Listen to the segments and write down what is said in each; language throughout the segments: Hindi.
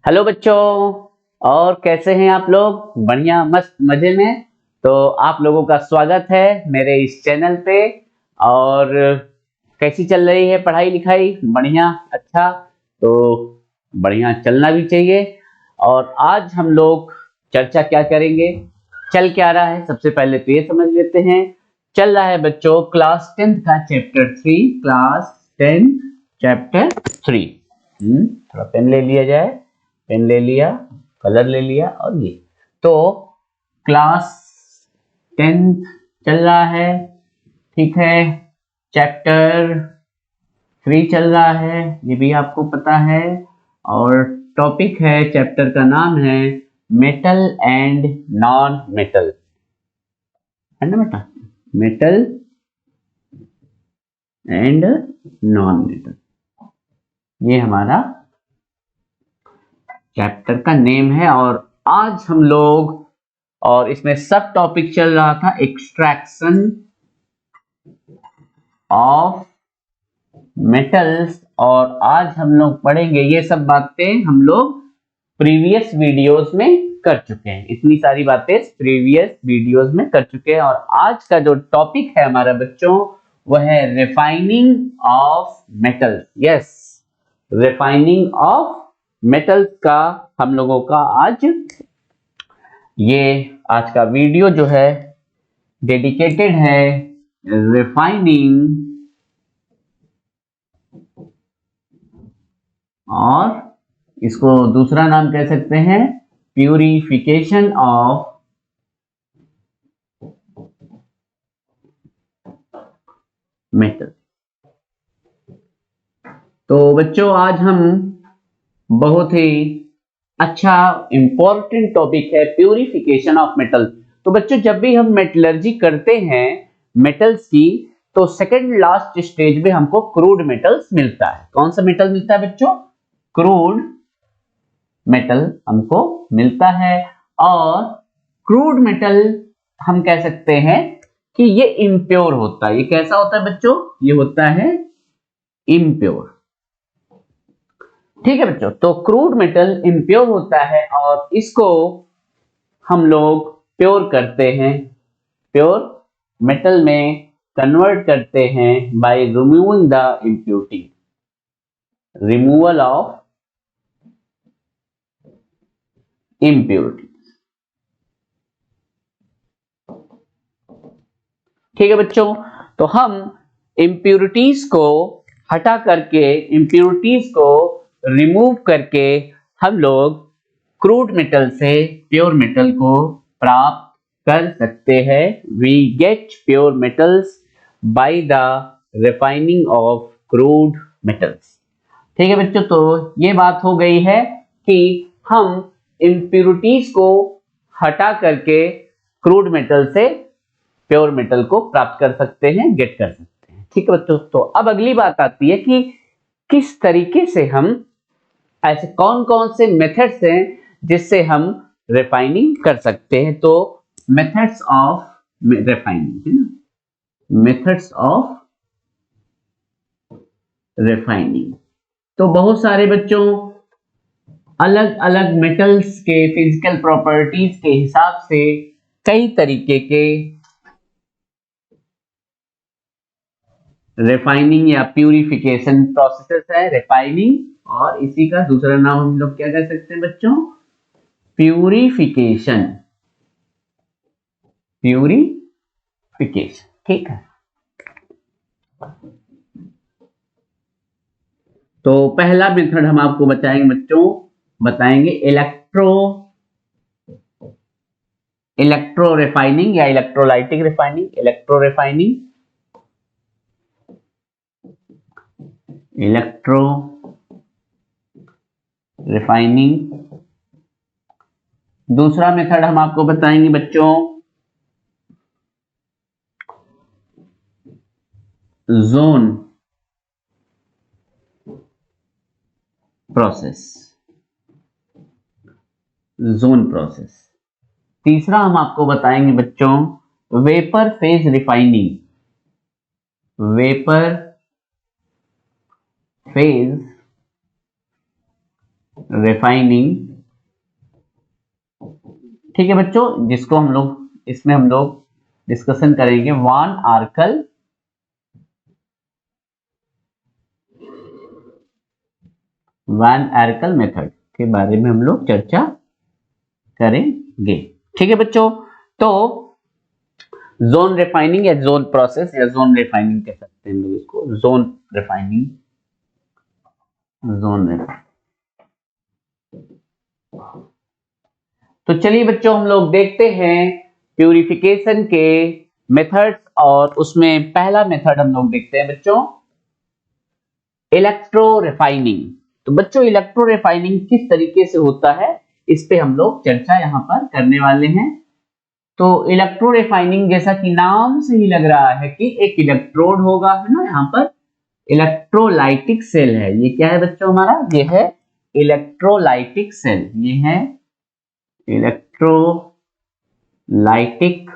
हेलो बच्चों। और कैसे हैं आप लोग? बढ़िया, मस्त, मजे में। तो आप लोगों का स्वागत है मेरे इस चैनल पे। और कैसी चल रही है पढ़ाई लिखाई? बढ़िया, अच्छा। तो बढ़िया चलना भी चाहिए। और आज हम लोग चर्चा क्या करेंगे, चल क्या रहा है, सबसे पहले तो ये समझ लेते हैं। चल रहा है बच्चों क्लास 10th का चैप्टर 3, क्लास 10 चैप्टर 3। थोड़ा पेन ले लिया जाए। पेन ले लिया, कलर ले लिया, और ये तो क्लास 10th चल रहा है, ठीक है। चैप्टर 3 चल रहा है, ये भी आपको पता है। और टॉपिक है, चैप्टर का नाम है मेटल एंड नॉन मेटल, है ना बेटा? मेटल एंड नॉन मेटल, ये हमारा चैप्टर का नेम है। और आज हम लोग, और इसमें सब टॉपिक चल रहा था एक्सट्रैक्शन ऑफ मेटल्स। और आज हम लोग पढ़ेंगे, ये सब बातें हम लोग प्रीवियस वीडियोस में कर चुके हैं, इतनी सारी बातें प्रीवियस वीडियोस में कर चुके हैं। और आज का जो टॉपिक है हमारा बच्चों, वह है refining of metals. Yes, refining of metals का हम लोगों का आज का वीडियो जो है डेडिकेटेड है रिफाइनिंग और इसको दूसरा नाम कह सकते हैं प्यूरिफिकेशन ऑफ मेटल। तो बच्चों आज हम बहुत ही अच्छा इंपॉर्टेंट टॉपिक है प्यूरिफिकेशन ऑफ मेटल। तो बच्चों जब भी हम मेटलर्जी करते हैं मेटल्स की, तो सेकंड लास्ट स्टेज में हमको क्रूड मेटल्स मिलता है। कौन सा मेटल मिलता है बच्चों? क्रूड मेटल हमको मिलता है। और क्रूड मेटल हम कह सकते हैं कि ये इम्प्योर होता है। ये कैसा होता है बच्चों? ये होता है इम्प्योर, ठीक है बच्चों। तो क्रूड मेटल इम्प्योर होता है और इसको हम लोग प्योर करते हैं, प्योर मेटल में कन्वर्ट करते हैं by removing the impurity, removal of impurity, ठीक है बच्चों। तो हम इम्प्योरिटीज को हटा करके, इम्प्योरिटीज को रिमूव करके हम लोग क्रूड मेटल से प्योर मेटल को प्राप्त कर सकते हैं। We get pure metals by the refining of crude metals, ठीक है बच्चों। तो ये बात हो गई है कि हम इम्प्योरिटीज को हटा करके क्रूड मेटल से प्योर मेटल को प्राप्त कर सकते हैं, गेट कर सकते हैं, ठीक है बच्चों। तो अब अगली बात आती है कि किस तरीके से हम, ऐसे कौन कौन से मेथड्स हैं जिससे हम रिफाइनिंग कर सकते हैं। तो मेथड्स ऑफ रिफाइनिंग, है ना, मेथड्स ऑफ रिफाइनिंग। तो बहुत सारे बच्चों अलग अलग मेटल्स के फिजिकल प्रॉपर्टीज के हिसाब से कई तरीके के रिफाइनिंग या प्यूरिफिकेशन प्रोसेसेस है। रिफाइनिंग, और इसी का दूसरा नाम हम लोग क्या कह सकते हैं बच्चों? प्यूरिफिकेशन, प्यूरिफिकेशन, ठीक है। तो पहला मेथड हम आपको बताएंगे बच्चों, बताएंगे इलेक्ट्रो रिफाइनिंग या electrolytic refining. Electro refining, electro refining. दूसरा मेथड हम आपको बताएंगे बच्चों जोन प्रोसेस, जोन प्रोसेस। तीसरा हम आपको बताएंगे बच्चों vapour phase refining, vapour phase refining, ठीक है बच्चों, जिसको हम लोग इसमें हम लोग डिस्कशन करेंगे वैन आर्कल मेथड के बारे में हम लोग चर्चा करेंगे। ठीक है बच्चों, तो जोन रिफाइनिंग या जोन प्रोसेस या जोन रिफाइनिंग कह सकते हैं हम लोग इसको, जोन रिफाइनिंग, तो चलिए बच्चों हम लोग देखते हैं प्यूरिफिकेशन के मेथड्स, और उसमें पहला मेथड हम लोग देखते हैं बच्चों इलेक्ट्रो रिफाइनिंग। तो बच्चों इलेक्ट्रो रिफाइनिंग किस तरीके से होता है, इस पे हम लोग चर्चा यहाँ पर करने वाले हैं। तो इलेक्ट्रो रिफाइनिंग जैसा कि नाम से ही लग रहा है कि एक इलेक्ट्रोड होगा, है ना, यहाँ पर इलेक्ट्रोलाइटिक सेल है। ये क्या है बच्चों हमारा, ये है इलेक्ट्रोलाइटिक सेल, ये है इलेक्ट्रोलाइटिक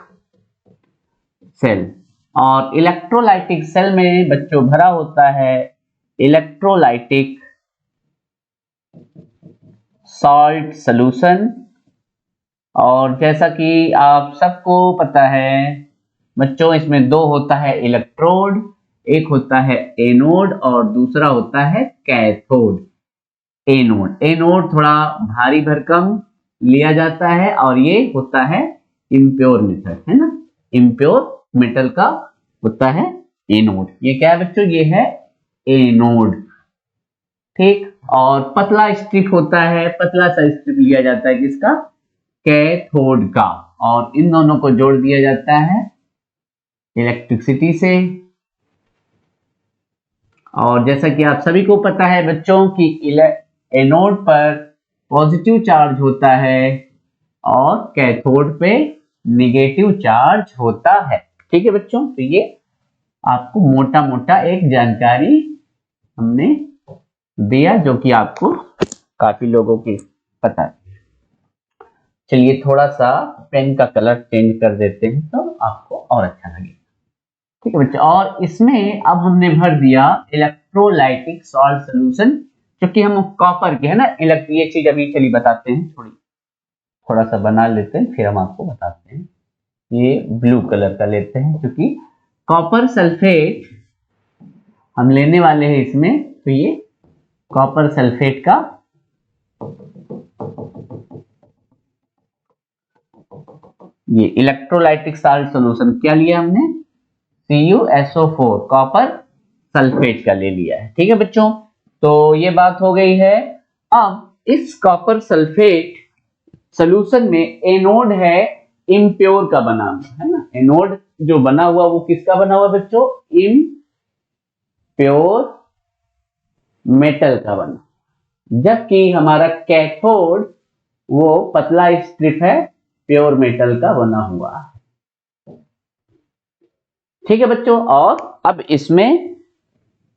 सेल। और इलेक्ट्रोलाइटिक सेल में बच्चों भरा होता है इलेक्ट्रोलाइटिक सॉल्ट सॉल्यूशन। और जैसा कि आप सबको पता है बच्चों, इसमें दो होता है इलेक्ट्रोड, एक होता है एनोड और दूसरा होता है कैथोड। एनोड थोड़ा भारी भरकम लिया जाता है और ये होता है इम्प्योर मेटल, है ना, इम्प्योर मेटल का होता है एनोड। ये क्या है बच्चों, ये है एनोड, ठीक। और पतला स्ट्रिप होता है, पतला सा स्ट्रिप लिया जाता है किसका, कैथोड का, और इन दोनों को जोड़ दिया जाता है इलेक्ट्रिसिटी से। और जैसा कि आप सभी को पता है बच्चों कि एनोड पर पॉजिटिव चार्ज होता है और कैथोड पे निगेटिव चार्ज होता है। ठीक है बच्चों, तो ये आपको मोटा मोटा एक जानकारी हमने दिया जो कि आपको काफी लोगों की पता है। चलिए थोड़ा सा पेन का कलर चेंज कर देते हैं तो आपको और अच्छा लगेगा। ठीक है बच्चों, और इसमें अब हमने भर दिया इलेक्ट्रोलाइटिक सॉल्ट सॉल्यूशन, क्योंकि हम कॉपर के है ना, ये चीज अभी चलिए बताते हैं, थोड़ा सा बना लेते हैं फिर हम आपको बताते हैं। ये ब्लू कलर का लेते हैं क्योंकि कॉपर सल्फेट हम लेने वाले हैं इसमें, तो ये कॉपर सल्फेट का ये इलेक्ट्रोलाइटिक सॉल्ट सॉल्यूशन क्या लिया हमने, CuSO4 कॉपर सल्फेट का ले लिया है। ठीक है बच्चों, तो ये बात हो गई है। अब इस कॉपर सल्फेट सॉल्यूशन में एनोड है इम्प्योर का बना हुआ, है ना, एनोड जो बना हुआ वो किसका बना हुआ बच्चों, इम्प्योर मेटल का बना, जबकि हमारा कैथोड वो पतला स्ट्रिप है, प्योर मेटल का बना हुआ है। ठीक है बच्चों, और अब इसमें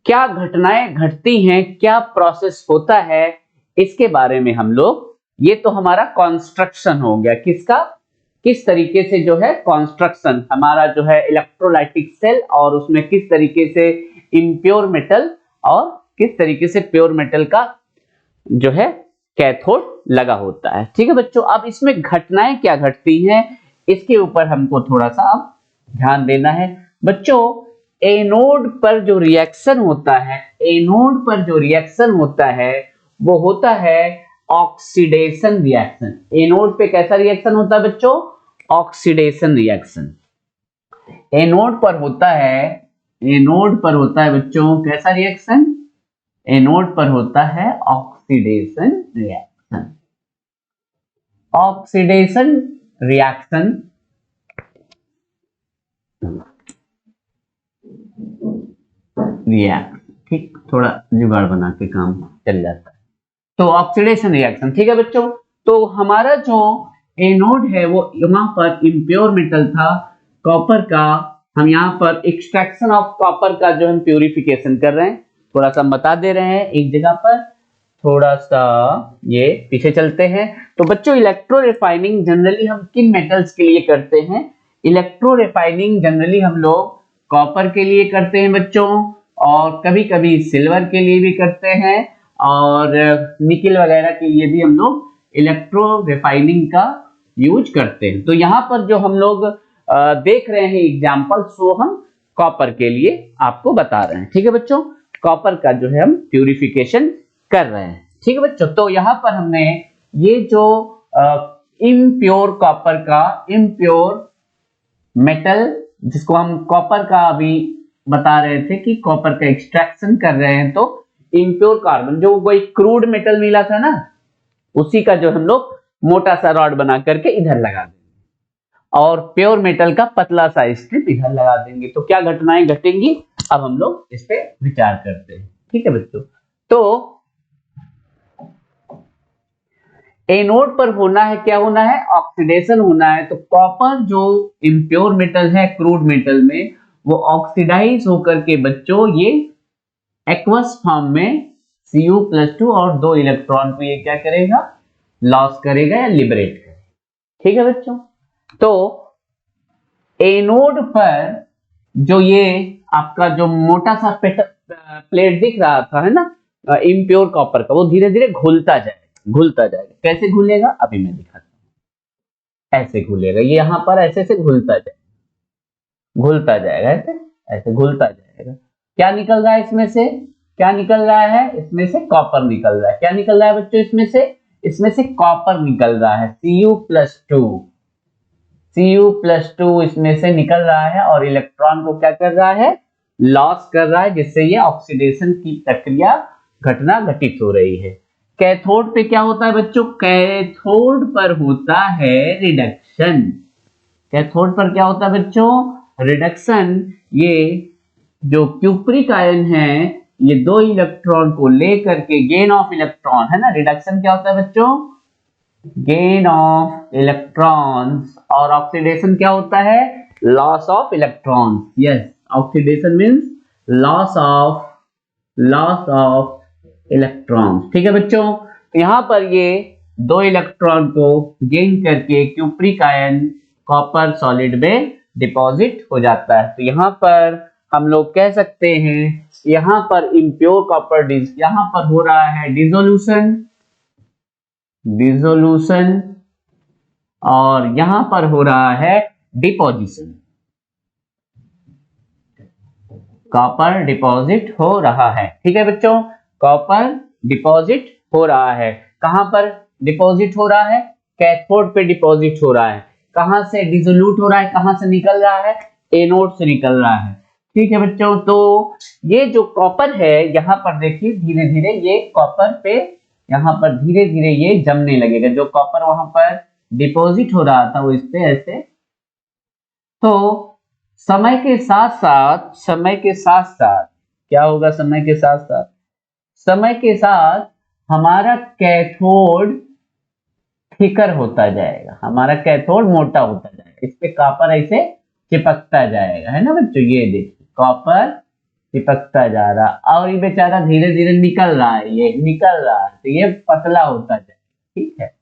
क्या घटनाएं घटती हैं, क्या प्रोसेस होता है, इसके बारे में हम लोग, ये तो हमारा कंस्ट्रक्शन हो गया किसका, किस तरीके से जो है कंस्ट्रक्शन हमारा जो है इलेक्ट्रोलाइटिक सेल, और उसमें किस तरीके से इम्प्योर मेटल और किस तरीके से प्योर मेटल का जो है कैथोड लगा होता है। ठीक है बच्चों, अब इसमें घटनाएं क्या घटती हैं इसके ऊपर हमको थोड़ा सा अब ध्यान देना है बच्चों। एनोड पर जो रिएक्शन होता है, एनोड पर जो रिएक्शन होता है वो होता है ऑक्सीडेशन रिएक्शन। एनोड पे कैसा रिएक्शन होता है बच्चों, ऑक्सीडेशन रिएक्शन। एनोड पर होता है, एनोड पर होता है बच्चों कैसा रिएक्शन, एनोड पर होता है ऑक्सीडेशन रिएक्शन। ऑक्सीडेशन रिएक्शन ठीक, थोड़ा जुगाड़ बना के काम चल जाता है। तो ऑक्सीडेशन रिएक्शन, ठीक है बच्चों, तो हमारा जो एनोड है वो यहाँ पर इम्प्योर मेटल था कॉपर का, हम यहाँ पर एक्सट्रैक्शन ऑफ कॉपर का जो हम प्यूरिफिकेशन कर रहे हैं, थोड़ा सा बता दे रहे हैं एक जगह पर, थोड़ा सा ये पीछे चलते हैं। तो बच्चों इलेक्ट्रो रिफाइनिंग जनरली हम किन मेटल्स के लिए करते हैं, इलेक्ट्रो रिफाइनिंग जनरली हम लोग कॉपर के लिए करते हैं बच्चों, और कभी कभी सिल्वर के लिए भी करते हैं, और निकल वगैरह के लिए भी हम लोग इलेक्ट्रो रिफाइनिंग का यूज करते हैं। तो यहाँ पर जो हम लोग देख रहे हैं एग्जाम्पल्स, वो हम कॉपर के लिए आपको बता रहे हैं। ठीक है बच्चों, कॉपर का जो है हम प्यूरिफिकेशन कर रहे हैं। ठीक है बच्चों, तो यहाँ पर हमने ये जो इम्प्योर कॉपर का, इम्प्योर मेटल जिसको हम कॉपर का अभी बता रहे थे कि कॉपर का एक्सट्रैक्शन कर रहे हैं, तो इम्प्योर कार्बन जो कोई क्रूड मेटल मिला था ना, उसी का जो हम लोग मोटा सा रॉड बना करके इधर लगा देंगे और प्योर मेटल का पतला सा स्ट्रिप इधर लगा देंगे। तो क्या घटनाएं घटेंगी, अब हम लोग इस पे विचार करते हैं। ठीक है बच्चों, तो एनोड पर होना है, क्या होना है, ऑक्सीडेशन होना है। तो कॉपर जो इम्प्योर मेटल है क्रूड मेटल में, वो ऑक्सीडाइज होकर के बच्चों ये एक्वस फॉर्म में Cu+2 और 2 इलेक्ट्रॉन को ये क्या करेगा, लॉस करेगा या लिबरेट करेगा। ठीक है बच्चों, तो एनोड पर जो ये आपका जो मोटा सा प्लेट दिख रहा था है ना इम्प्योर कॉपर का, वो धीरे धीरे घुलता जाएगा। कैसे घुलेगा, अभी मैं दिखाता हूं। ऐसे घुलेगा, ये यहां पर ऐसे से घुलता जाएगा, ऐसे घुलता जाएगा। क्या निकल रहा है इसमें से, क्या निकल रहा है, इसमें से कॉपर निकल रहा है। क्या निकल रहा है बच्चों, इसमें से कॉपर निकल रहा है, Cu+2 इसमें से निकल रहा है और इलेक्ट्रॉन को क्या कर रहा है, लॉस कर रहा है, जिससे ये ऑक्सीडेशन की प्रक्रिया घटना घटित हो रही है। कैथोड पे क्या होता है बच्चों, कैथोड पर होता है रिडक्शन। कैथोड पर क्या होता है बच्चों, रिडक्शन। ये जो क्यूप्रिक आयन है, ये 2 इलेक्ट्रॉन को लेकर के गेन ऑफ इलेक्ट्रॉन है ना, रिडक्शन क्या होता है बच्चों, गेन ऑफ इलेक्ट्रॉन्स, और ऑक्सीडेशन क्या होता है, loss of electrons. Yes, oxidation means loss of electrons. ठीक है बच्चों, यहां पर ये 2 इलेक्ट्रॉन को गेन करके क्यूप्रिक आयन कॉपर सॉलिड में डिपॉजिट हो जाता है। तो यहां पर हम लोग कह सकते हैं, यहां पर इम्प्योर कॉपर यहां पर हो रहा है डिसोल्यूशन और यहां पर हो रहा है डिपोजिशन। कॉपर डिपॉजिट हो रहा है। ठीक है बच्चों, कॉपर डिपॉजिट हो रहा है। कहां पर डिपॉजिट हो रहा है, कैथोड पे डिपॉजिट हो रहा है। कहां से डिसोल्यूट हो रहा है, कहां से निकल रहा है, एनोड से निकल रहा है। ठीक है बच्चों, तो ये जो कॉपर है यहाँ पर देखिए धीरे धीरे ये कॉपर पे यहाँ पर धीरे धीरे ये जमने लगेगा। जो कॉपर वहां पर डिपॉजिट हो रहा था वो इस पे ऐसे, तो समय के साथ साथ क्या होगा, समय के साथ हमारा कैथोड थिकर होता जाएगा, हमारा कैथोड मोटा होता जाएगा। इस पे कॉपर ऐसे चिपकता जाएगा, है ना बच्चों, ये देखिए कॉपर चिपकता जा रहा और ये बेचारा धीरे धीरे निकल रहा है, तो ये पतला होता जाएगा। ठीक है,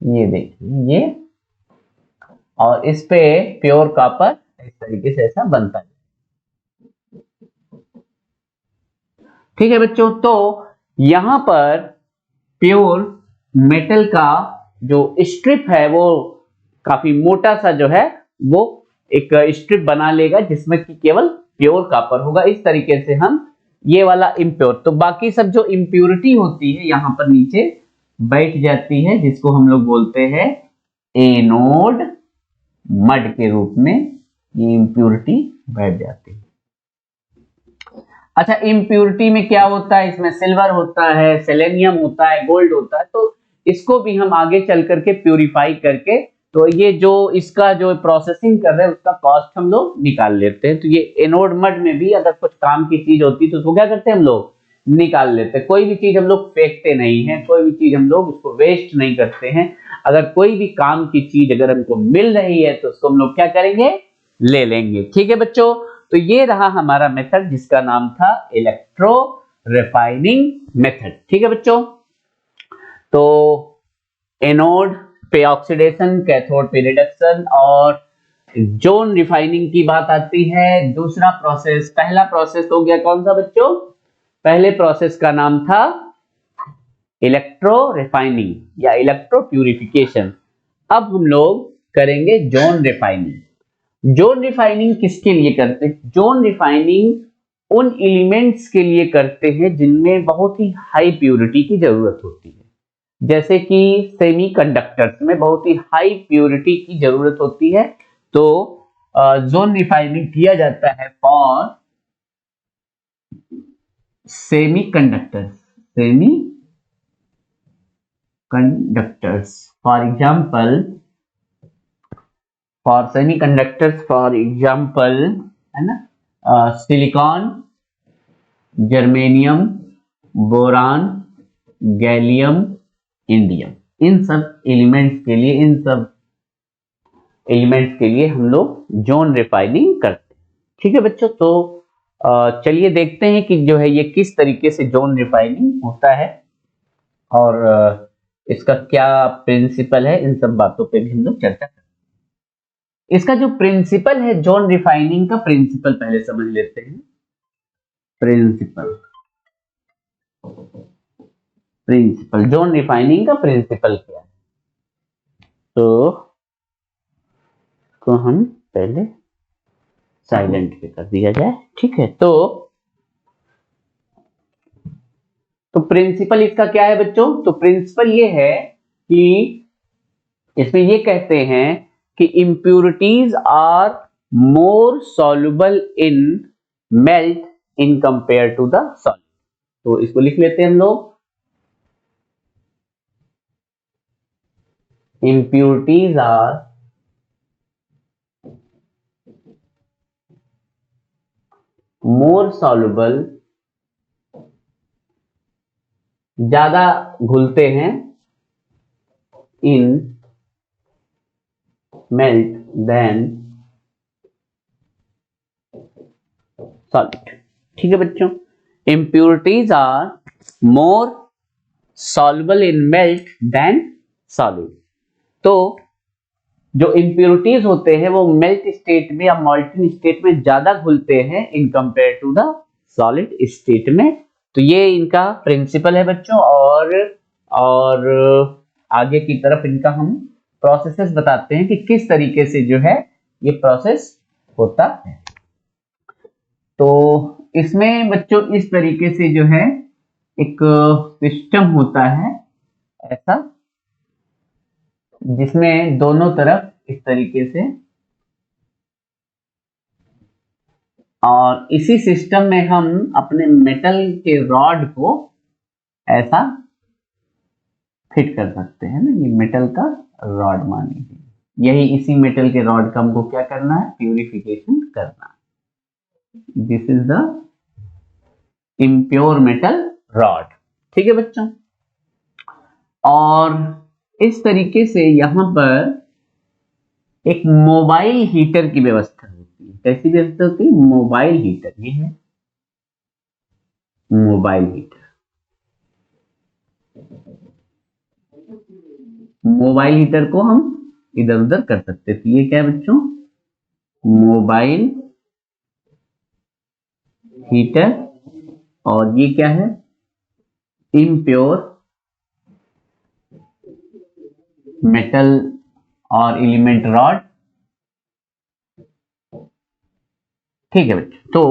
ये देखिए ये, और इस पे प्योर कॉपर इस तरीके से ऐसा बनता है। ठीक है बच्चों, तो यहां पर प्योर मेटल का जो स्ट्रिप है वो काफी मोटा सा जो है वो एक स्ट्रिप बना लेगा, जिसमें कि केवल प्योर कॉपर होगा। इस तरीके से हम ये वाला इम्प्योर, तो बाकी सब जो इम्प्योरिटी होती है यहाँ पर नीचे बैठ जाती है, जिसको हम लोग बोलते हैं एनोड मड के रूप में ये इम्प्योरिटी बैठ जाती है। अच्छा, इम्प्योरिटी में क्या होता है, इसमें सिल्वर होता है, सेलेनियम होता है, गोल्ड होता है। तो इसको भी हम आगे चल करके प्यूरिफाई करके, तो ये जो इसका जो प्रोसेसिंग कर रहे हैं उसका कॉस्ट हम लोग निकाल लेते हैं। तो ये एनोड मड में भी अगर कुछ काम की चीज होती है तो उसको क्या करते हैं हम लोग, निकाल लेते हैं। कोई भी चीज हम लोग फेंकते नहीं है, कोई भी चीज हम लोग उसको वेस्ट नहीं करते हैं। अगर कोई भी काम की चीज अगर हमको मिल रही है तो उसको हम लोग क्या करेंगे, ले लेंगे। ठीक है बच्चों, तो ये रहा हमारा मेथड जिसका नाम था इलेक्ट्रो रिफाइनिंग मेथड। ठीक है बच्चों, तो एनोड पे ऑक्सीडेशन, कैथोड पे रिडक्शन और जोन रिफाइनिंग की बात आती है। दूसरा प्रोसेस, पहला प्रोसेस हो गया कौन सा बच्चों, पहले प्रोसेस का नाम था इलेक्ट्रो रिफाइनिंग या इलेक्ट्रो प्यूरिफिकेशन। अब हम लोग करेंगे जोन रिफाइनिंग। जोन रिफाइनिंग किसके लिए करते हैं? जोन रिफाइनिंग उन एलिमेंट्स के लिए करते हैं जिनमें बहुत ही हाई प्योरिटी की जरूरत होती है, जैसे कि सेमीकंडक्टर्स में बहुत ही हाई प्योरिटी की जरूरत होती है, तो जोन रिफाइनिंग किया जाता है for semiconductors. For example, for semiconductors, for example, है ना, silicon, germanium, boron, gallium, indium, इन सब एलिमेंट्स के लिए हम लोग जोन रिफाइनिंग करते हैं। ठीक है बच्चों, तो चलिए देखते हैं कि जो है ये किस तरीके से जोन रिफाइनिंग होता है और इसका क्या प्रिंसिपल है, इन सब बातों पे भी हम लोग चर्चा करेंगे। इसका जो प्रिंसिपल है जोन रिफाइनिंग का, प्रिंसिपल पहले समझ लेते हैं। प्रिंसिपल जोन रिफाइनिंग का प्रिंसिपल क्या है, तो हम पहले साइलेंट पे कर दिया जाए। ठीक है, तो प्रिंसिपल इसका क्या है बच्चों? तो प्रिंसिपल ये है कि इसमें ये कहते हैं कि impurities are more soluble in melt in compare to the solid. तो इसको लिख लेते हैं हम लोग, impurities आर मोर soluble, ज्यादा घुलते हैं, इन मेल्ट देन सॉलिड। ठीक है बच्चों, impurities are more soluble in melt than solid। तो जो impurities होते हैं वो मेल्ट स्टेट में या मॉल्टन स्टेट में ज्यादा घुलते हैं in compare to the solid state में। तो ये इनका प्रिंसिपल है बच्चों, और आगे की तरफ इनका हम प्रोसेसेस बताते हैं कि किस तरीके से जो है ये प्रोसेस होता है। तो इसमें बच्चों इस तरीके से जो है एक सिस्टम होता है ऐसा, जिसमें दोनों तरफ इस तरीके से, और इसी सिस्टम में हम अपने मेटल के रॉड को ऐसा फिट कर सकते हैं ना। ये मेटल का रॉड मान लीजिए, यही इसी मेटल के रॉड का हमको क्या करना है? प्यूरिफिकेशन करना है। This is the impure metal rod. ठीक है बच्चों, और इस तरीके से यहां पर एक मोबाइल हीटर की व्यवस्था होती है। कैसी व्यवस्था होती है? Mobile heater. ये है मोबाइल हीटर। मोबाइल हीटर को हम इधर उधर कर सकते थे। ये क्या है बच्चों? Mobile heater. और ये क्या है? इम्प्योर मेटल और एलिमेंट रॉड। ठीक है बच्चों, तो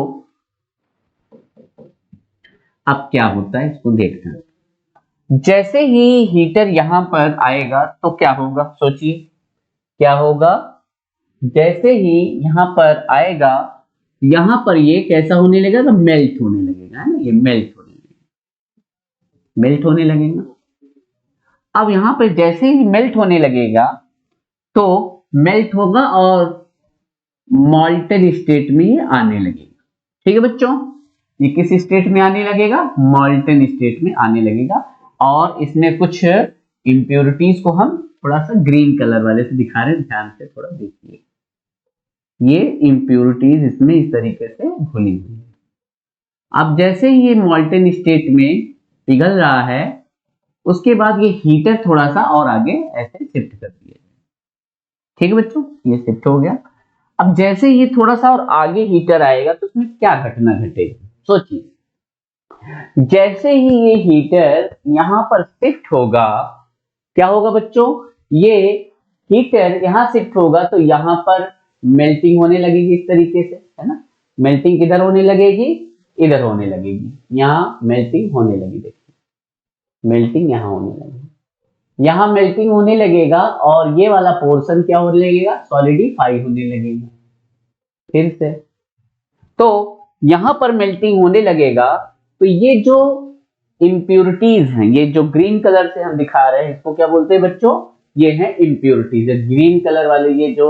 अब क्या होता है इसको देखते हैं। जैसे ही हीटर यहां पर आएगा तो क्या होगा? सोचिए क्या होगा। जैसे ही यहां पर आएगा, यहां पर ये कैसा होने लगेगा? तो मेल्ट होने लगेगा, है ना। ये मेल्ट होने लगेगा। अब यहां पर जैसे ही मेल्ट होने लगेगा तो मेल्ट होगा और मॉल्टन स्टेट में ये आने लगेगा। ठीक है बच्चों, ये किस स्टेट में आने लगेगा? मॉल्टन स्टेट में आने लगेगा। और इसमें कुछ इंप्योरिटीज को हम थोड़ा सा ग्रीन कलर वाले से दिखा रहे हैं, ध्यान से थोड़ा देखिए। ये इंप्योरिटीज इसमें इस तरीके से घुली हुई है। अब जैसे ही ये मॉल्टन स्टेट में पिघल रहा है, उसके बाद ये हीटर थोड़ा सा और आगे ऐसे शिफ्ट कर दिया। ठीक है बच्चों, ये शिफ्ट हो गया। अब जैसे ये थोड़ा सा और आगे हीटर आएगा तो उसमें क्या घटना घटेगी? सोचिए, जैसे ही ये हीटर यहां पर शिफ्ट होगा, क्या होगा बच्चों, ये हीटर यहां शिफ्ट होगा तो यहां पर मेल्टिंग होने लगेगी इस तरीके से, है ना। मेल्टिंग किधर होने लगेगी, इधर होने लगेगी, यहां मेल्टिंग होने लगी, देखिए मेल्टिंग यहां होने लगेगी, यहां मेल्टिंग होने लगेगा और ये वाला पोर्शन क्या होने लगेगा, सॉलिडिफाई होने लगेगा। फिर से तो यहां पर मेल्टिंग होने लगेगा, तो ये जो इम्प्योरिटीज हैं, ये जो ग्रीन कलर से हम दिखा रहे हैं, इसको क्या बोलते हैं बच्चों, ये है इम्प्योरिटीज। ग्रीन कलर वाले ये जो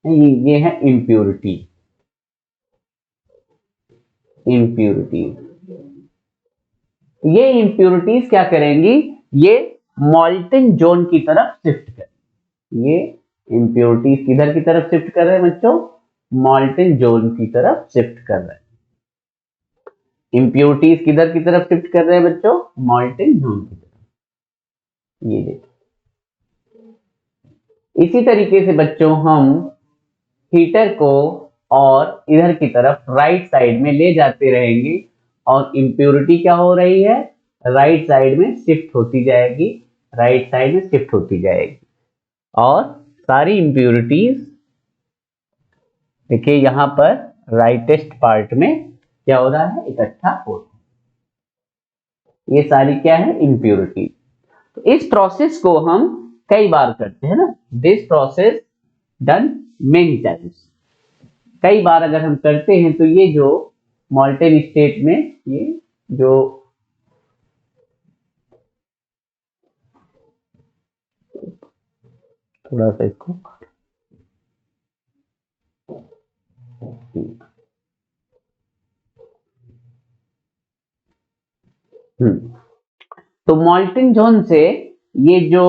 ये है इम्प्योरिटी, इम्प्योरिटीज। ये इम्प्योरिटीज क्या करेंगी, ये मॉल्टन जोन की तरफ शिफ्ट करेंगे। ये इम्प्योरिटीज किधर की तरफ शिफ्ट कर रहे हैं बच्चों, मॉल्टन जोन की तरफ शिफ्ट कर रहे हैं। इम्प्योरिटीज किधर की तरफ शिफ्ट कर रहे हैं बच्चों, मॉल्टन जोन की तरफ। ये देखिए, इसी तरीके से बच्चों हम हीटर को और इधर की तरफ राइट साइड में ले जाते रहेंगे और इम्प्योरिटी क्या हो रही है, राइट साइड में शिफ्ट होती जाएगी, राइट साइड में शिफ्ट होती जाएगी और सारी इम्प्योरिटीज देखिए यहां पर राइटेस्ट पार्ट में क्या हो रहा है, इकट्ठा हो रहा है। ये सारी क्या है, इम्प्योरिटी। तो इस प्रोसेस को हम कई बार करते हैं ना, this process done many times. कई बार अगर हम करते हैं तो ये जो मॉल्टेन स्टेट में ये जो थोड़ा सा इसको तो मॉल्टन जोन से ये जो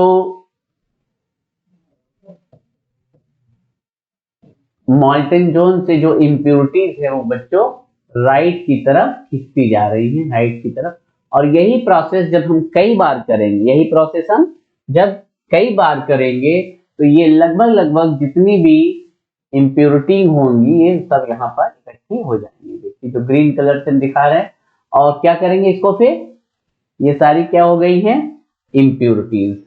मॉल्टन जोन से जो इम्प्योरिटीज है वो बच्चों राइट की तरफ खिंचती जा रही है, राइट की तरफ। और यही प्रोसेस जब हम कई बार करेंगे, यही प्रोसेस हम जब कई बार करेंगे तो ये लगभग लगभग जितनी भी इम्प्योरिटी होंगी ये सब यहाँ पर इकट्ठी हो जाएंगी। देखिए जो ग्रीन कलर से दिखा रहे हैं, और क्या करेंगे इसको, फिर ये सारी क्या हो गई है, इम्प्योरिटीज।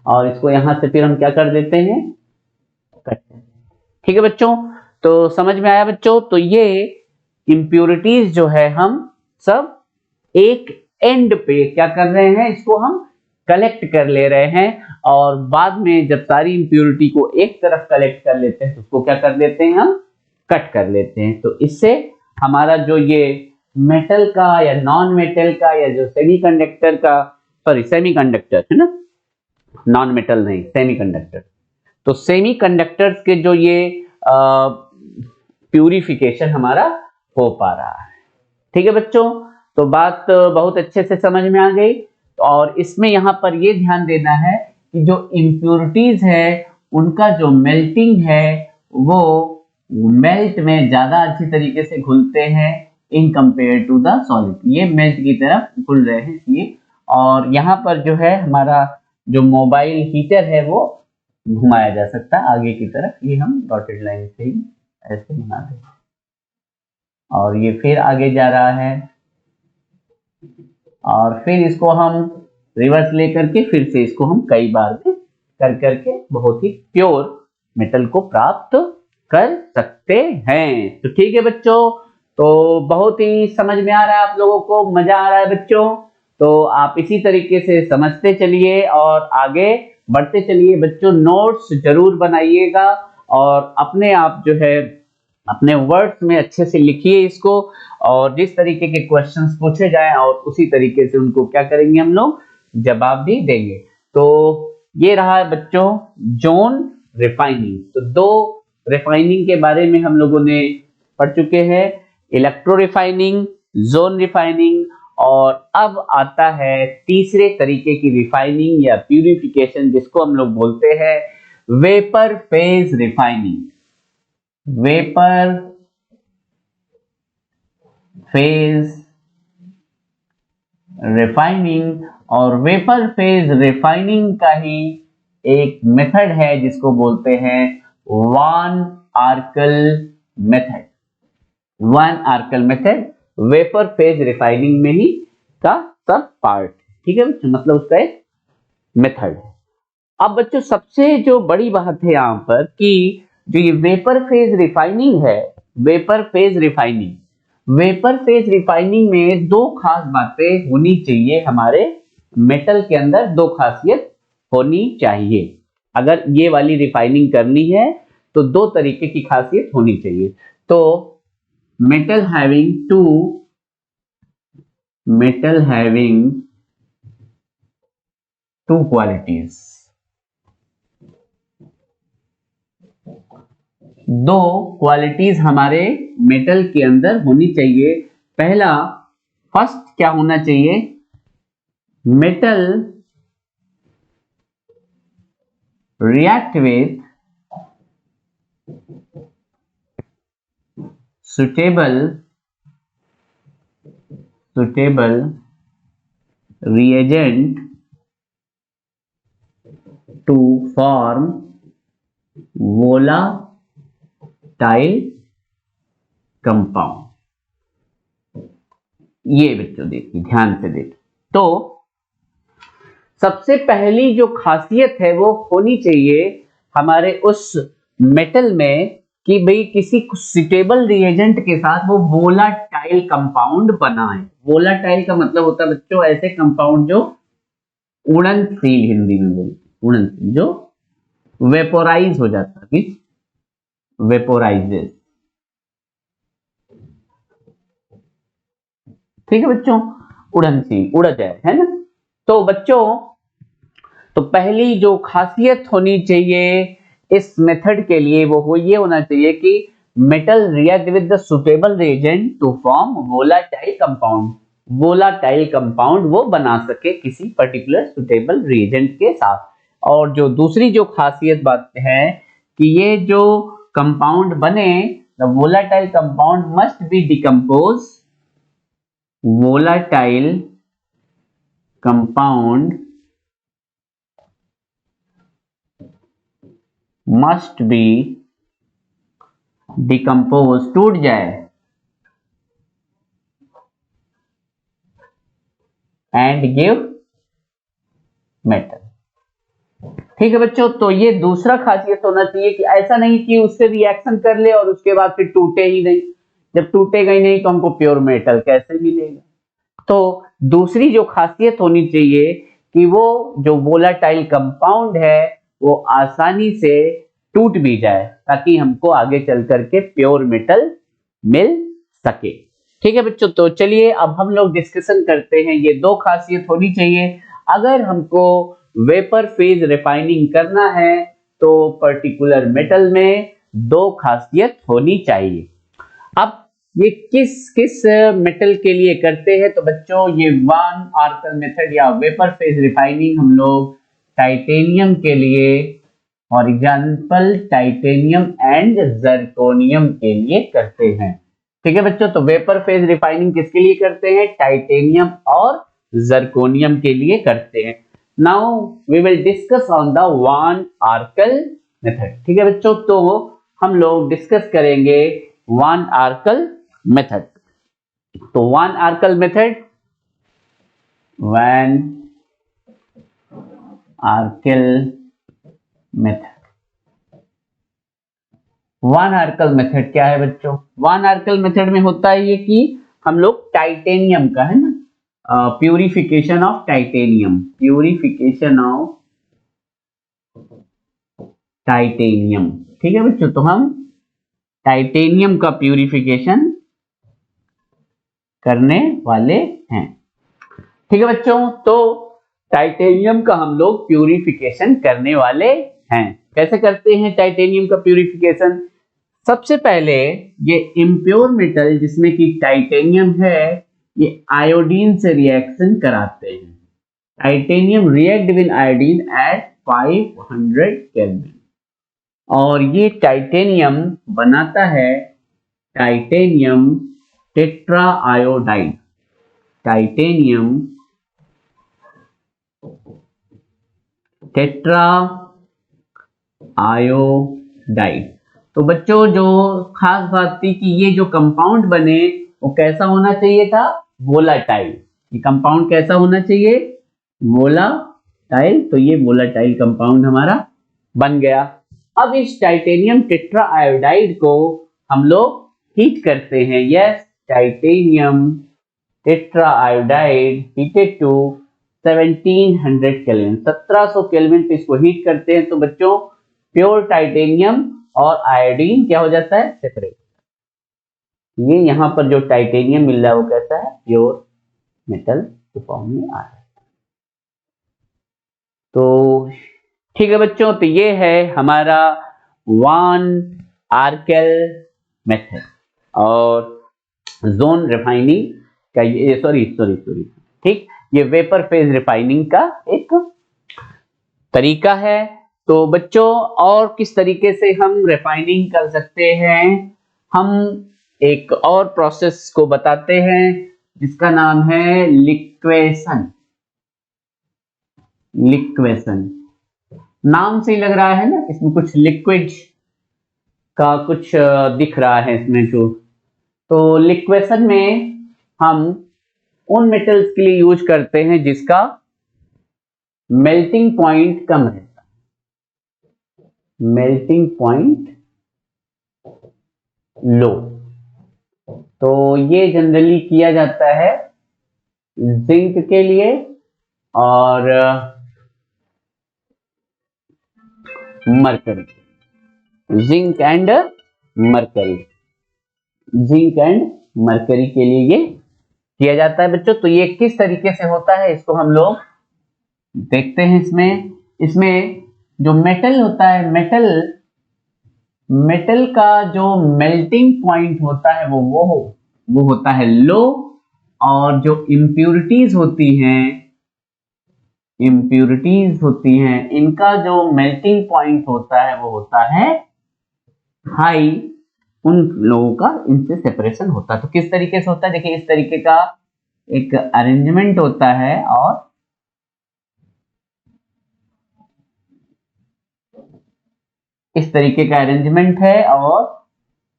और इसको यहां से फिर हम क्या कर देते हैं, कट। ठीक है बच्चों, तो समझ में आया बच्चों। तो ये इम्प्योरिटीज जो है हम सब एक एंड पे क्या कर रहे हैं, इसको हम कलेक्ट कर ले रहे हैं और बाद में जब सारी इम्प्योरिटी को एक तरफ कलेक्ट कर लेते हैं तो उसको क्या कर देते हैं, हम कट कर लेते हैं। तो इससे हमारा जो ये मेटल का या नॉन मेटल का या जो सेमीकंडक्टर का, सॉरी सेमीकंडक्टर है ना, नॉन मेटल नहीं सेमीकंडक्टर, तो सेमीकंडक्टर्स के जो ये प्यूरिफिकेशन हमारा हो पा रहा है। ठीक है बच्चों, तो बात बहुत अच्छे से समझ में आ गई। और इसमें यहाँ पर ये ध्यान देना है कि जो इम्प्योरिटीज है उनका जो मेल्टिंग है वो मेल्ट में ज्यादा अच्छी तरीके से घुलते हैं in compare to the solid. ये मेल्ट की तरफ घुल रहे हैं इसलिए। और यहाँ पर जो है हमारा जो मोबाइल हीटर है वो घुमाया जा सकता है आगे की तरफ, ये हम डॉटेड लाइन से ही ऐसे बना दें और ये फिर आगे जा रहा है और फिर इसको हम रिवर्स लेकर के फिर से इसको हम कई बार में कर करके बहुत ही प्योर मेटल को प्राप्त कर सकते हैं। तो ठीक है बच्चों, तो बहुत ही समझ में आ रहा है आप लोगों को, मजा आ रहा है बच्चों। तो आप इसी तरीके से समझते चलिए और आगे बढ़ते चलिए बच्चों। नोट्स जरूर बनाइएगा और अपने आप जो है अपने वर्ड्स में अच्छे से लिखिए इसको, और जिस तरीके के क्वेश्चंस पूछे जाएं और उसी तरीके से उनको क्या करेंगे हम लोग, जवाब भी देंगे। तो ये रहा है बच्चों जोन रिफाइनिंग। तो दो रिफाइनिंग के बारे में हम लोगों ने पढ़ चुके हैं, इलेक्ट्रो रिफाइनिंग, जोन रिफाइनिंग, और अब आता है तीसरे तरीके की रिफाइनिंग या प्यूरिफिकेशन जिसको हम लोग बोलते हैं vapour phase refining. Vapour phase refining, और वेपर फेज रिफाइनिंग का ही एक मेथड है जिसको बोलते हैं van Arkel method. Van Arkel method vapour phase refining में ही का सब पार्ट, ठीक है बच्चों, मतलब उसका एक मेथड है। अब बच्चों सबसे जो बड़ी बात है यहाँ पर कि जो ये वेपर फेज रिफाइनिंग है, vapour phase refining, vapour phase refining में दो खास बातें होनी चाहिए, हमारे मेटल के अंदर दो खासियत होनी चाहिए। अगर ये वाली रिफाइनिंग करनी है तो दो तरीके की खासियत होनी चाहिए। तो metal having two qualities, दो क्वालिटीज हमारे मेटल के अंदर होनी चाहिए। पहला, फर्स्ट क्या होना चाहिए, metal react with suitable reagent to form volatile compound। ये बच्चों देखिए, ध्यान से देखिए, तो सबसे पहली जो खासियत है वो होनी चाहिए हमारे उस मेटल में कि भाई किसी सुटेबल रिएजेंट के साथ वो वोलाटाइल कंपाउंड बना है। वोलाटाइल का मतलब होता है बच्चों ऐसे कंपाउंड जो उड़नशील, हिंदी में बोलते उड़नशील, जो वेपोराइज हो जाता है, वेपोराइजेस, ठीक है बच्चों, उड़नशील, उड़ जाए, है ना। तो बच्चों, तो पहली जो खासियत होनी चाहिए इस मेथड के लिए वो ये होना चाहिए कि metal react with the suitable reagent to form volatile compound. Volatile compound वो बना सके किसी पर्टिकुलर सुटेबल रिएजेंट के साथ। और जो दूसरी जो खासियत बात है कि ये जो कंपाउंड बने, the volatile compound must be decompose, volatile compound must be decomposed, टूट जाए, and give metal, ठीक है बच्चों। तो ये दूसरा खासियत होना चाहिए कि ऐसा नहीं कि उससे रिएक्शन कर ले और उसके बाद फिर टूटे ही नहीं। जब टूटेगा ही नहीं तो हमको प्योर मेटल कैसे मिलेगा। तो दूसरी जो खासियत होनी चाहिए कि वो जो वोलाटाइल कंपाउंड है वो आसानी से टूट भी जाए ताकि हमको आगे चल करके प्योर मेटल मिल सके, ठीक है बच्चों। तो चलिए अब हम लोग डिस्कशन करते हैं, ये दो खासियत होनी चाहिए अगर हमको वेपर फेज रिफाइनिंग करना है तो पर्टिकुलर मेटल में दो खासियत होनी चाहिए। अब ये किस किस मेटल के लिए करते हैं तो बच्चों ये वन आर्कल मेथड या वेपर फेज रिफाइनिंग हम लोग टाइटेनियम के लिए, for example titanium and zirconium के लिए करते हैं, ठीक है बच्चों। तो वेपर फेज रिफाइनिंग किसके लिए करते हैं, टाइटेनियम और जर्कोनियम के लिए करते हैं। Now we will discuss on the van Arkel method, ठीक है बच्चों। तो हम लोग डिस्कस करेंगे वन आर्कल मेथड। तो van Arkel method, van Arkel method, van Arkel method क्या है बच्चों, वन आर्कल मेथड में होता है ये कि हम लोग टाइटेनियम का, है ना, purification of titanium, purification of titanium, ठीक है बच्चों। तो हम टाइटेनियम का प्यूरिफिकेशन करने वाले हैं, ठीक है बच्चों। तो टाइटेनियम का हम लोग प्यूरिफिकेशन करने वाले हैं। कैसे करते हैं टाइटेनियम का प्यूरिफिकेशन, सबसे पहले ये इम्प्योर मेटल जिसमें कि टाइटेनियम है ये आयोडीन से रिएक्शन कराते हैं। Titanium react with iodine at 500 kelvin और ये टाइटेनियम बनाता है titanium tetra iodide, titanium tetra iodide. तो बच्चों जो खास बात थी कि ये जो कंपाउंड बने वो कैसा होना चाहिए था, वोलाटाइल। ये कंपाउंड कैसा होना चाहिए, वोलाटाइल। तो ये वोलाटाइल कंपाउंड हमारा बन गया। अब इस टाइटेनियम टेट्रा आयोडाइड को हम लोग हीट करते हैं। Yes, titanium tetra iodide heated to 1700 kelvin, 1700 kelvin पे इसको हीट करते हैं। तो बच्चों प्योर टाइटेनियम और आयोडीन क्या हो जाता है, सेपरेट। ये यहाँ पर जो टाइटेनियम मिल रहा है वो कैसा है, प्योर मेटल के फॉर्म में आ रहा है। तो ठीक है बच्चों, तो ये है हमारा वान आर्केल मेथड और जोन रिफाइनिंग का, ये सॉरी, ठीक, ये वेपर फेज रिफाइनिंग का एक तरीका है। तो बच्चों और किस तरीके से हम रिफाइनिंग कर सकते हैं, हम एक और प्रोसेस को बताते हैं जिसका नाम है लिक्वेशन। नाम से ही लग रहा है ना, इसमें कुछ लिक्विड का कुछ दिख रहा है इसमें जो। तो लिक्वेशन में हम उन मेटल्स के लिए यूज करते हैं जिसका मेल्टिंग पॉइंट कम रहता है, मेल्टिंग पॉइंट लो। तो ये जनरली किया जाता है जिंक के लिए और mercury, zinc and mercury, zinc and mercury के लिए ये किया जाता है बच्चों। तो ये किस तरीके से होता है इसको हम लोग देखते हैं। इसमें जो मेटल होता है, मेटल का जो मेल्टिंग पॉइंट होता है वो होता है लो, और जो इम्प्यूरिटीज होती हैं इनका जो मेल्टिंग पॉइंट होता है वो होता है हाई। उन लोगों का इनसे सेपरेशन होता है। तो किस तरीके से होता है, देखिए इस तरीके का एक अरेंजमेंट होता है और इस तरीके का अरेंजमेंट है, और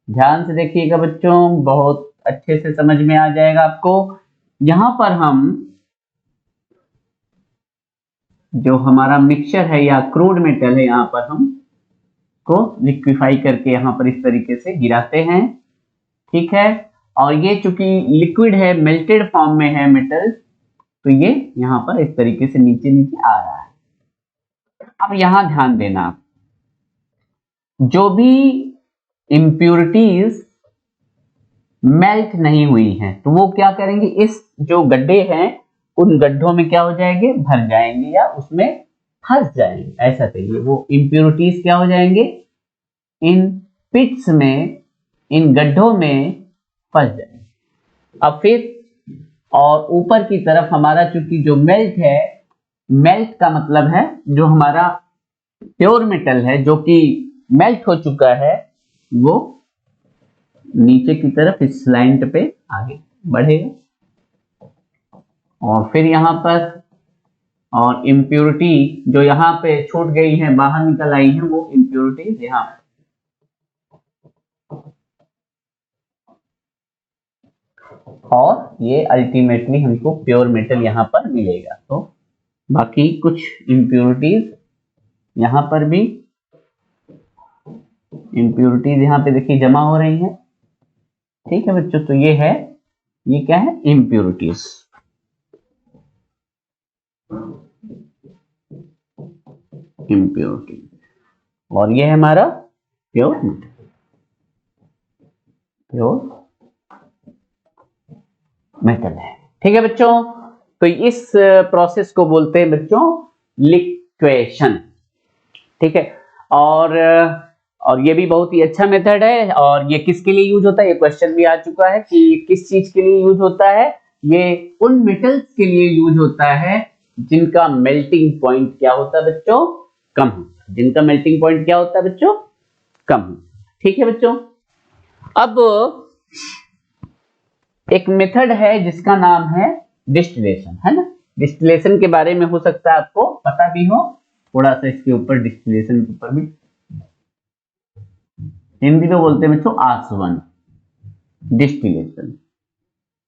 ध्यान से देखिएगा बच्चों, बहुत अच्छे से समझ में आ जाएगा आपको। यहां पर हम जो हमारा मिक्सचर है या क्रूड मेटल है, यहां पर हम को लिक्विफाई करके यहां पर इस तरीके से गिराते हैं, ठीक है। और ये चूंकि लिक्विड है, मेल्टेड फॉर्म में है मेटल, तो ये यहां पर इस तरीके से नीचे नीचे आ रहा है। अब यहां ध्यान देना, जो भी इंप्यूरिटीज मेल्ट नहीं हुई हैं तो वो क्या करेंगे, इस जो गड्ढे हैं उन गड्ढों में क्या हो जाएंगे, भर जाएंगे या उसमें फंस जाएंगे। ऐसा कहिए, वो इंप्यूरिटीज क्या हो जाएंगे, इन पिट्स में, इन गड्ढों में फंस जाएंगे। अब फिर और ऊपर की तरफ हमारा चूंकि जो मेल्ट है, मेल्ट का मतलब है जो हमारा प्योर मेटल है जो कि मेल्ट हो चुका है, वो नीचे की तरफ इस स्लैंट पे आगे बढ़ेगा। और फिर यहां पर और इम्प्यूरिटी जो यहां पे छूट गई है, बाहर निकल आई है, वो इम्प्यूरिटीज यहां पर, और ये अल्टीमेटली हमको प्योर मेटल यहां पर मिलेगा। तो बाकी कुछ इम्प्यूरिटीज यहां पर भी, इम्प्यूरिटीज यहां पे देखिए जमा हो रही हैं, ठीक है बच्चों। तो ये है, ये क्या है, इम्प्यूरिटीज। और ये है हमारा प्योर मेटल, प्योर मेटल है, ठीक है बच्चों। तो इस प्रोसेस को बोलते हैं बच्चों लिक्वेशन, ठीक है। और ये भी बहुत ही अच्छा मेथड है। और ये किसके लिए यूज होता है, ये क्वेश्चन भी आ चुका है कि किस चीज के लिए यूज होता है। ये उन मेटल्स के लिए यूज होता है जिनका मेल्टिंग पॉइंट क्या होता है बच्चों, कम होता है। जिनका मेल्टिंग पॉइंट क्या होता है बच्चों, कम होता है, ठीक है बच्चों। अब एक मेथड है जिसका नाम है डिस्टिलेशन, है ना। डिस्टिलेशन के बारे में हो सकता है आपको पता भी हो, थोड़ा सा इसके ऊपर डिस्टिलेशन के ऊपर भी हिंदी में बोलते हैं बच्चों आसवन, डिस्टिलेशन।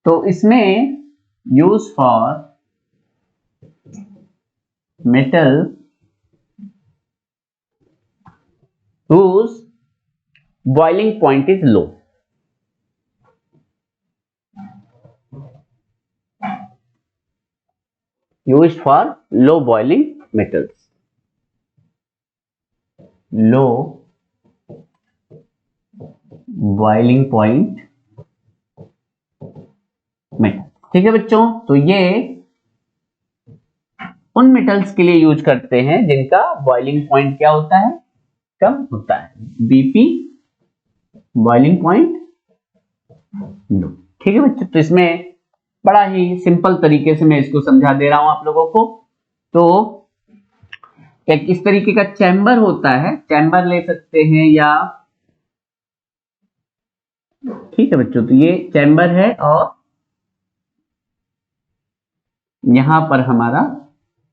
तो इसमें use for metal whose boiling point is low, used for low boiling metals, low boiling point metal. ठीक है बच्चों, तो ये उन मेटल्स के लिए यूज करते हैं जिनका बॉइलिंग पॉइंट क्या होता है, कम होता है, बीपी बॉइलिंग पॉइंट लो। ठीक है बच्चों, तो इसमें बड़ा ही सिंपल तरीके से मैं इसको समझा दे रहा हूं आप लोगों को। तो एक इस तरीके का चैम्बर होता है, चैम्बर ले सकते हैं या, ठीक है बच्चों, तो ये चैम्बर है और यहां पर हमारा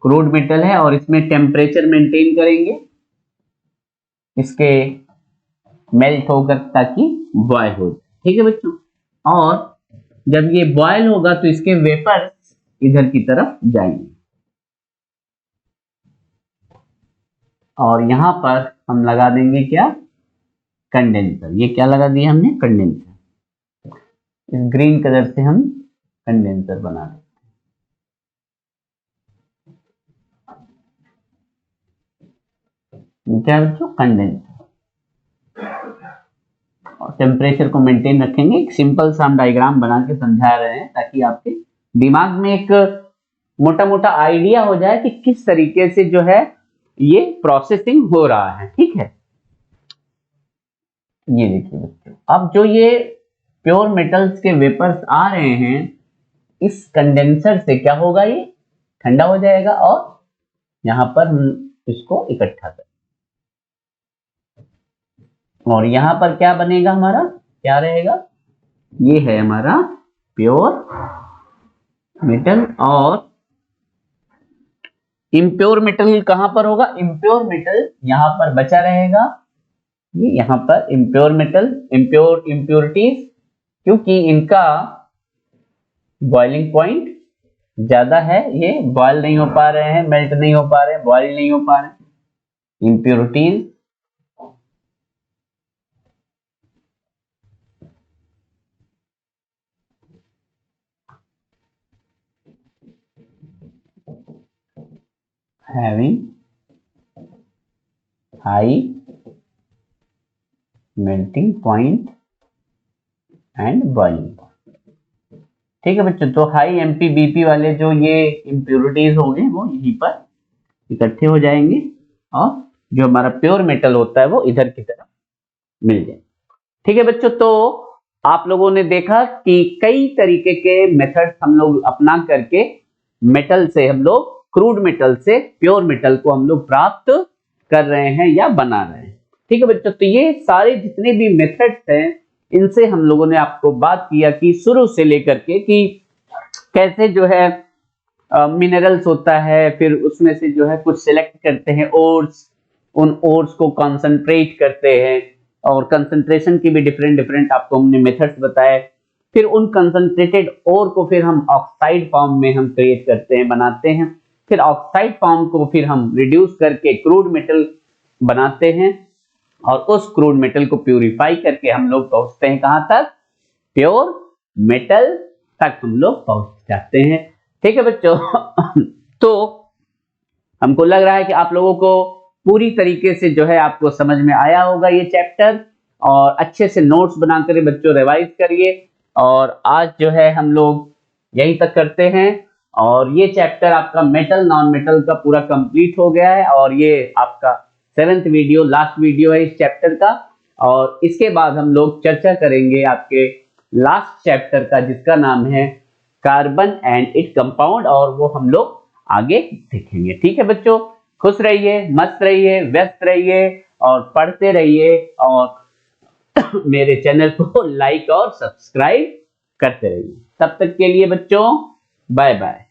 क्रूड मेटल है और इसमें टेम्परेचर मेंटेन करेंगे इसके मेल्ट होकर ताकि बॉयल हो जाए। ठीक है बच्चों, और जब ये बॉयल होगा तो इसके वेपर्स इधर की तरफ जाएंगे और यहां पर हम लगा देंगे क्या, कंडेंसर। ये क्या लगा दिया हमने, कंडेंसर। इस ग्रीन कलर से हम कंडेंसर बना देंगे। क्या बच्चों, कंडेंसर। और टेम्परेचर को मेंटेन रखेंगे। एक सिंपल सा हम डायग्राम बना के समझा रहे हैं ताकि आपके दिमाग में एक मोटा मोटा आइडिया हो जाए कि किस तरीके से जो है ये प्रोसेसिंग हो रहा है। ठीक है, ये देखिए बच्चों, अब जो ये प्योर मेटल्स के वेपर्स आ रहे हैं इस कंडेंसर से क्या होगा, ये ठंडा हो जाएगा और यहां पर हम इसको इकट्ठा करें और यहां पर क्या बनेगा, हमारा क्या रहेगा, ये है हमारा प्योर मेटल। और इम्प्योर मेटल कहां पर होगा, इम्प्योर मेटल यहां पर बचा रहेगा, ये यहां पर इम्प्योर मेटल, इम्प्योरिटीज, क्योंकि इनका बॉइलिंग पॉइंट ज्यादा है, ये बॉयल नहीं हो पा रहे हैं, मेल्ट नहीं हो पा रहे हैं, बॉयल नहीं हो पा रहे हैं। Impurities having high melting point and boiling point। ठीक है बच्चों, तो हाई एमपीबीपी वाले जो ये इम्प्योरिटीज होंगे वो यहीं पर इकट्ठे हो जाएंगे और जो हमारा प्योर मेटल होता है वो इधर की तरफ मिल जाए। ठीक है बच्चों, तो आप लोगों ने देखा कि कई तरीके के मेथड्स हम लोग अपना करके मेटल से हम लोग, क्रूड मेटल से प्योर मेटल को हम लोग प्राप्त कर रहे हैं या बना रहे हैं। ठीक है बच्चों, तो ये सारे जितने भी मेथड्स हैं इनसे हम लोगों ने आपको बात किया कि शुरू से लेकर के कि कैसे जो है मिनरल्स होता है, फिर उसमें से जो है कुछ सिलेक्ट करते हैं ओर्स, उन ओर्स को कंसंट्रेट करते हैं और कंसंट्रेशन की भी डिफरेंट डिफरेंट आपको हमने मेथड्स बताए। फिर उन कंसंट्रेटेड ओर को फिर हम ऑक्साइड फॉर्म में हम क्रिएट करते हैं, बनाते हैं। फिर ऑक्साइड फॉर्म को फिर हम रिड्यूस करके क्रूड मेटल बनाते हैं और उस क्रूड मेटल को प्यूरिफाई करके हम लोग पहुंचते हैं कहां तक, प्योर मेटल तक हम लोग पहुंच जाते हैं। ठीक है बच्चों, तो हमको लग रहा है कि आप लोगों को पूरी तरीके से जो है आपको समझ में आया होगा ये चैप्टर, और अच्छे से नोट्स बनाकर बच्चों रिवाइज करिए। और आज जो है हम लोग यहीं तक करते हैं और ये चैप्टर आपका मेटल नॉन मेटल का पूरा कंप्लीट हो गया है और ये आपका 7th वीडियो, लास्ट वीडियो है इस चैप्टर का। और इसके बाद हम लोग चर्चा करेंगे आपके लास्ट चैप्टर का जिसका नाम है कार्बन एंड इट कंपाउंड, और वो हम लोग आगे देखेंगे। ठीक है बच्चों, खुश रहिए, मस्त रहिए, व्यस्त रहिए और पढ़ते रहिए और मेरे चैनल को लाइक और सब्सक्राइब करते रहिए। तब तक के लिए बच्चों बाय बाय।